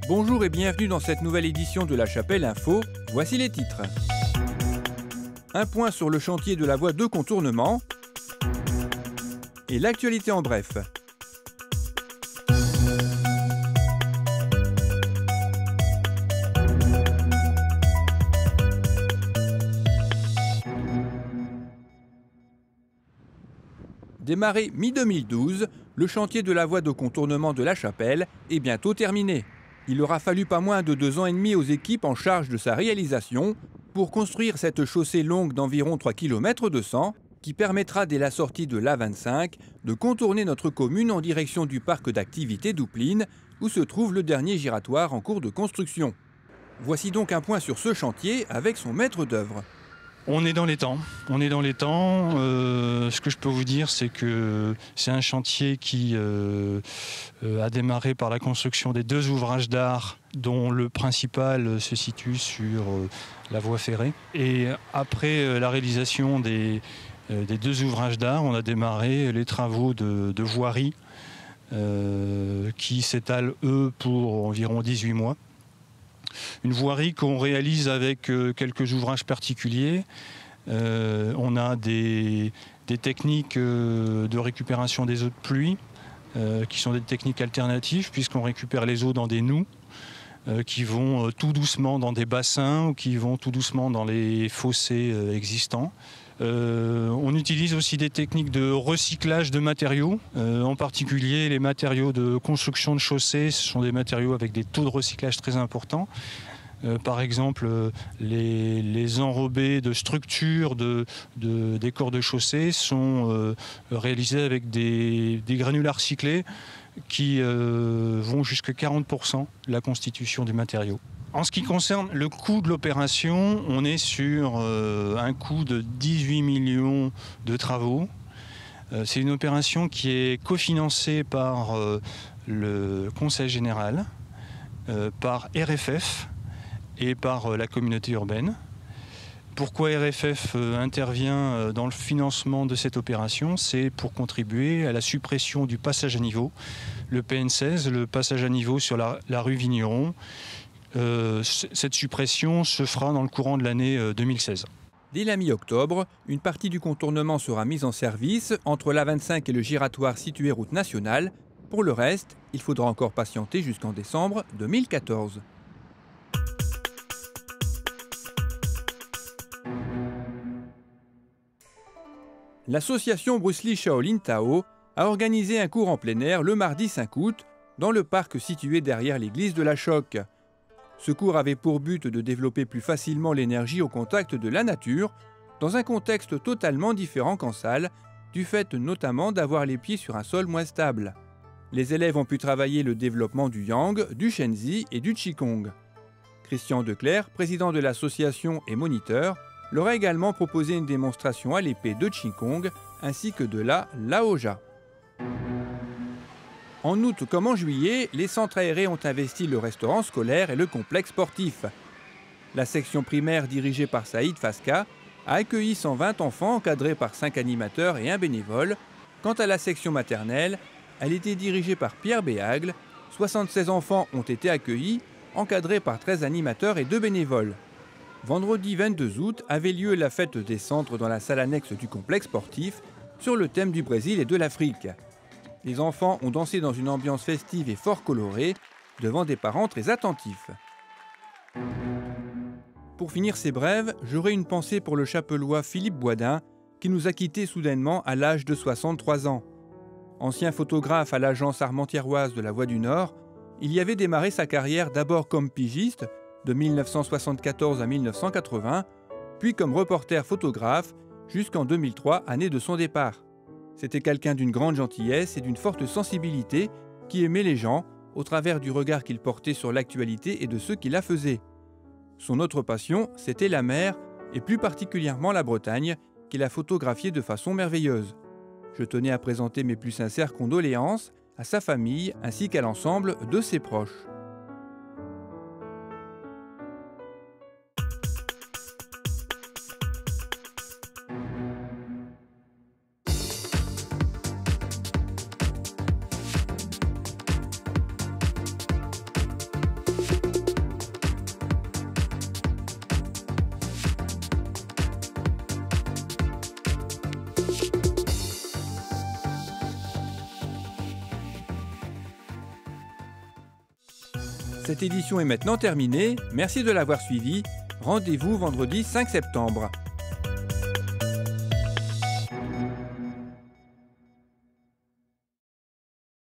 Bonjour et bienvenue dans cette nouvelle édition de La Chapelle Info. Voici les titres. Un point sur le chantier de la voie de contournement et l'actualité en bref. Démarré mi-2012, le chantier de la voie de contournement de La Chapelle est bientôt terminé. Il aura fallu pas moins de 2 ans et demi aux équipes en charge de sa réalisation pour construire cette chaussée longue d'environ 3 km 200 qui permettra dès la sortie de l'A25 de contourner notre commune en direction du parc d'activités d'Oupline où se trouve le dernier giratoire en cours de construction. Voici donc un point sur ce chantier avec son maître d'œuvre. On est dans les temps. Ce que je peux vous dire, c'est que c'est un chantier qui a démarré par la construction des 2 ouvrages d'art, dont le principal se situe sur la voie ferrée. Et après la réalisation des 2 ouvrages d'art, on a démarré les travaux de voirie qui s'étalent, eux, pour environ 18 mois. Une voirie qu'on réalise avec quelques ouvrages particuliers. On a des techniques de récupération des eaux de pluie qui sont des techniques alternatives puisqu'on récupère les eaux dans des noues qui vont tout doucement dans des bassins ou qui vont tout doucement dans les fossés existants. On utilise aussi des techniques de recyclage de matériaux, en particulier les matériaux de construction de chaussées. Ce sont des matériaux avec des taux de recyclage très importants. Par exemple, les enrobés de structures des corps de chaussée sont réalisés avec des granulats recyclés qui vont jusqu'à 40% de la constitution du matériau. En ce qui concerne le coût de l'opération, on est sur un coût de 18 millions de travaux. C'est une opération qui est cofinancée par le Conseil général, par RFF et par la communauté urbaine. Pourquoi RFF intervient dans le financement de cette opération? C'est pour contribuer à la suppression du passage à niveau, le PN16, le passage à niveau sur la rue Vigneron. Cette suppression se fera dans le courant de l'année 2016. Dès la mi-octobre, une partie du contournement sera mise en service entre l'A25 et le giratoire situé route nationale. Pour le reste, il faudra encore patienter jusqu'en décembre 2014. L'association Bruce Lee Shaolin Tao a organisé un cours en plein air le mardi 5 août dans le parc situé derrière l'église de la Choque. Ce cours avait pour but de développer plus facilement l'énergie au contact de la nature, dans un contexte totalement différent qu'en salle, du fait notamment d'avoir les pieds sur un sol moins stable. Les élèves ont pu travailler le développement du Yang, du Shenzi et du Qigong. Christian Declercq, président de l'association et moniteur, leur a également proposé une démonstration à l'épée de Qigong ainsi que de la Laoja. En août comme en juillet, les centres aérés ont investi le restaurant scolaire et le complexe sportif. La section primaire dirigée par Saïd Faska a accueilli 120 enfants encadrés par 5 animateurs et un bénévole. Quant à la section maternelle, elle était dirigée par Pierre Béhagle. 76 enfants ont été accueillis, encadrés par 13 animateurs et 2 bénévoles. Vendredi 22 août avait lieu la fête des centres dans la salle annexe du complexe sportif sur le thème du Brésil et de l'Afrique. Les enfants ont dansé dans une ambiance festive et fort colorée, devant des parents très attentifs. Pour finir ces brèves, j'aurai une pensée pour le chapellois Philippe Boisdin, qui nous a quittés soudainement à l'âge de 63 ans. Ancien photographe à l'agence armentiéroise de la Voie du Nord, il y avait démarré sa carrière d'abord comme pigiste, de 1974 à 1980, puis comme reporter photographe, jusqu'en 2003, année de son départ. C'était quelqu'un d'une grande gentillesse et d'une forte sensibilité qui aimait les gens au travers du regard qu'il portait sur l'actualité et de ceux qui la faisaient. Son autre passion, c'était la mer et plus particulièrement la Bretagne, qu'il a photographiée de façon merveilleuse. Je tenais à présenter mes plus sincères condoléances à sa famille ainsi qu'à l'ensemble de ses proches. Cette édition est maintenant terminée. Merci de l'avoir suivie. Rendez-vous vendredi 5 septembre.